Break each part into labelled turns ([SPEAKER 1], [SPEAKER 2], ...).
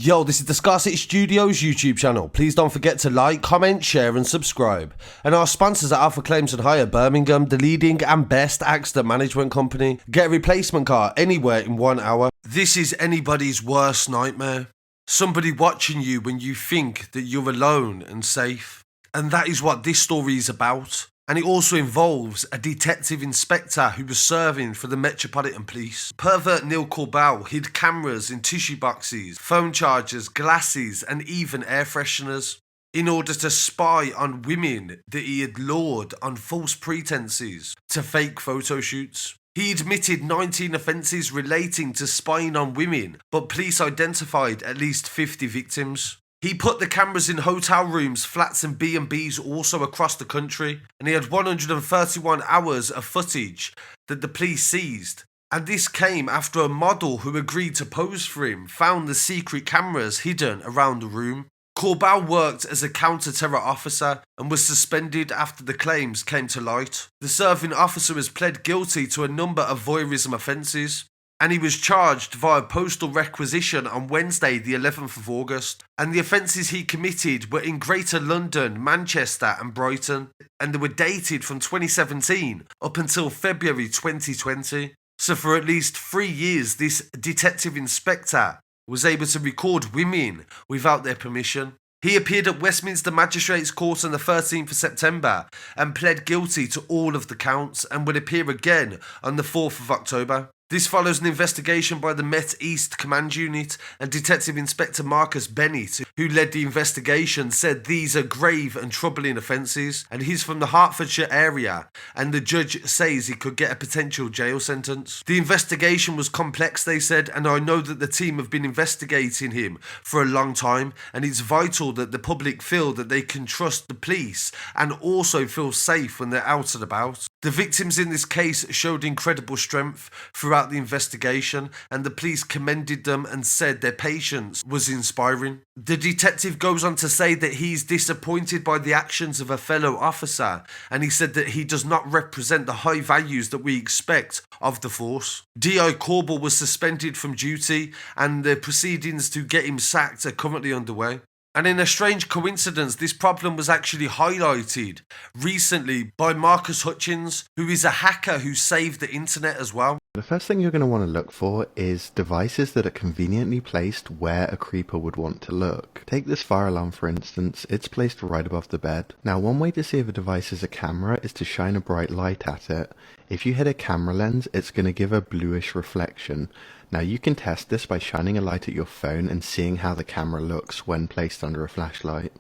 [SPEAKER 1] Yo, this is the Scarcity Studios YouTube channel. Please don't forget to like, comment, share and subscribe. And our sponsors are Alpha Claims and Hire Birmingham, the leading and best accident management company. Get a replacement car anywhere in 1 hour. This is anybody's worst nightmare. Somebody watching you when you think that you're alone and safe. And that is what this story is about. And it also involves a detective inspector who was serving for the Metropolitan Police. Pervert Corbel hid cameras in tissue boxes, phone chargers, glasses and even air fresheners in order to spy on women that he had lured on false pretenses to fake photo shoots. He admitted 19 offences relating to spying on women, but police identified at least 50 victims. He put the cameras in hotel rooms, flats and BNBs also across the country, and he had 131 hours of footage that the police seized. And this came after a model who agreed to pose for him found the secret cameras hidden around the room. Corbel worked as a counter-terror officer and was suspended after the claims came to light. The serving officer has pled guilty to a number of voyeurism offences, and he was charged via postal requisition on Wednesday the 11th of August. And the offences he committed were in Greater London, Manchester and Brighton, and they were dated from 2017 up until February 2020. So for at least 3 years this detective inspector was able to record women without their permission. He appeared at Westminster Magistrates Court on the 13th of September and pled guilty to all of the counts and would appear again on the 4th of October. This follows an investigation by the Met East Command Unit, and Detective Inspector Marcus Bennett, who led the investigation, said these are grave and troubling offences, and he's from the Hertfordshire area, and the judge says he could get a potential jail sentence. The investigation was complex, they said, and I know that the team have been investigating him for a long time, and it's vital that the public feel that they can trust the police and also feel safe when they're out and about. The victims in this case showed incredible strength throughout the investigation, and the police commended them and said their patience was inspiring. The detective goes on to say that he's disappointed by the actions of a fellow officer, and he said that he does not represent the high values that we expect of the force. DI Corbel was suspended from duty, and the proceedings to get him sacked are currently underway. And in a strange coincidence, this problem was actually highlighted recently by Marcus Hutchins, who is a hacker who saved the internet as well.
[SPEAKER 2] The first thing you're going to want to look for is devices that are conveniently placed where a creeper would want to look. Take this fire alarm for instance, it's placed right above the bed. Now one way to see if a device is a camera is to shine a bright light at it. If you hit a camera lens, it's going to give a bluish reflection. Now you can test this by shining a light at your phone and seeing how the camera looks when placed under a flashlight.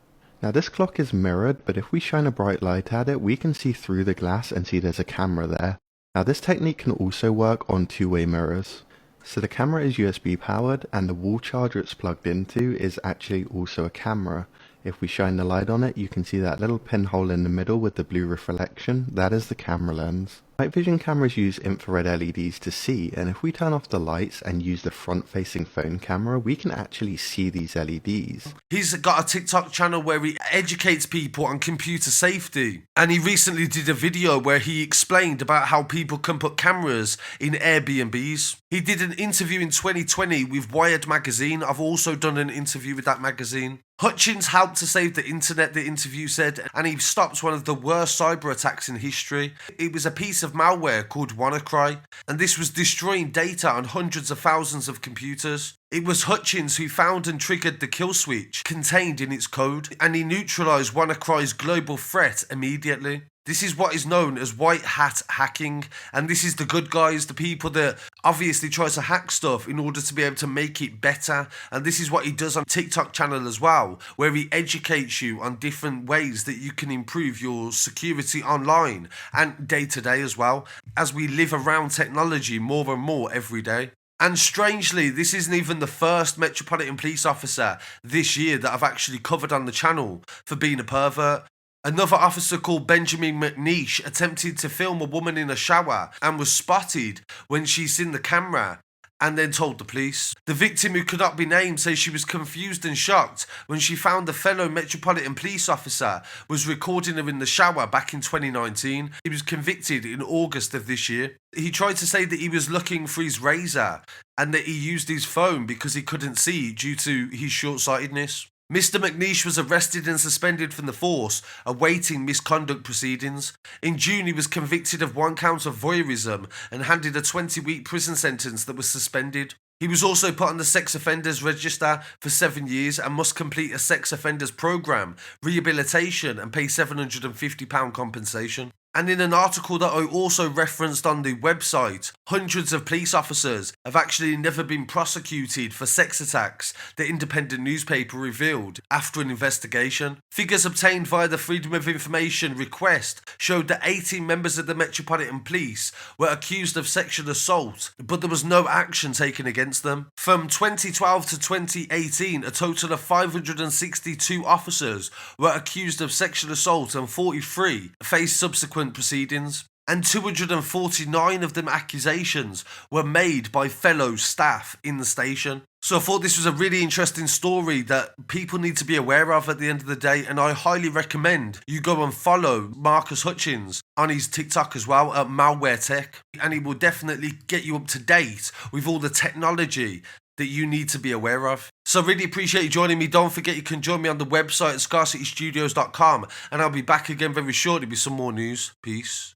[SPEAKER 2] Now this clock is mirrored, but if we shine a bright light at it, we can see through the glass and see there's a camera there. Now this technique can also work on two-way mirrors. So the camera is USB powered and the wall charger it's plugged into is actually also a camera. If we shine the light on it, you can see that little pinhole in the middle with the blue reflection. That is the camera lens. Night vision cameras use infrared LEDs to see, and if we turn off the lights and use the front-facing phone camera, we can actually see these LEDs.
[SPEAKER 1] He's got a TikTok channel where he educates people on computer safety, and he recently did a video where he explained about how people can put cameras in Air BNBs. He did an interview in 2020 with Wired magazine. I've also done an interview with that magazine. Hutchins helped to save the internet, the interview said, and he stopped one of the worst cyber attacks in history. It was a piece of malware called WannaCry, and this was destroying data on hundreds of thousands of computers. It was Hutchins who found and triggered the kill switch contained in its code, and he neutralized WannaCry's global threat immediately. This is what is known as white hat hacking, and this is the good guys, the people that obviously try to hack stuff in order to be able to make it better. And this is what he does on TikTok channel as well, where he educates you on different ways that you can improve your security online and day to day as well, as we live around technology more and more every day. And strangely, this isn't even the first Metropolitan Police officer this year that I've actually covered on the channel for being a pervert. Another officer called Benjamin McNeish attempted to film a woman in a shower and was spotted when she seen the camera and then told the police. The victim, who could not be named, says she was confused and shocked when she found a fellow Metropolitan Police officer was recording her in the shower back in 2019. He was convicted in August of this year. He tried to say that he was looking for his razor and that he used his phone because he couldn't see due to his short-sightedness. Mr. McNeish was arrested and suspended from the force, awaiting misconduct proceedings. In June, he was convicted of 1 count of voyeurism and handed a 20-week prison sentence that was suspended. He was also put on the sex offenders register for 7 years and must complete a sex offenders program, rehabilitation, and pay £750 compensation. And in an article that I also referenced on the website, hundreds of police officers have actually never been prosecuted for sex attacks, the independent newspaper revealed after an investigation. Figures obtained via the Freedom of Information request showed that 18 members of the Metropolitan Police were accused of sexual assault, but there was no action taken against them. From 2012 to 2018, a total of 562 officers were accused of sexual assault and 43 faced subsequent proceedings, and 249 of them accusations were made by fellow staff in the station. So I thought this was a really interesting story that people need to be aware of at the end of the day, and I highly recommend you go and follow Marcus Hutchins on his TikTok as well at Malware Tech, and he will definitely get you up to date with all the technology that you need to be aware of. So I really appreciate you joining me. Don't forget you can join me on the website at scarcitystudios.com, and I'll be back again very shortly with some more news. Peace.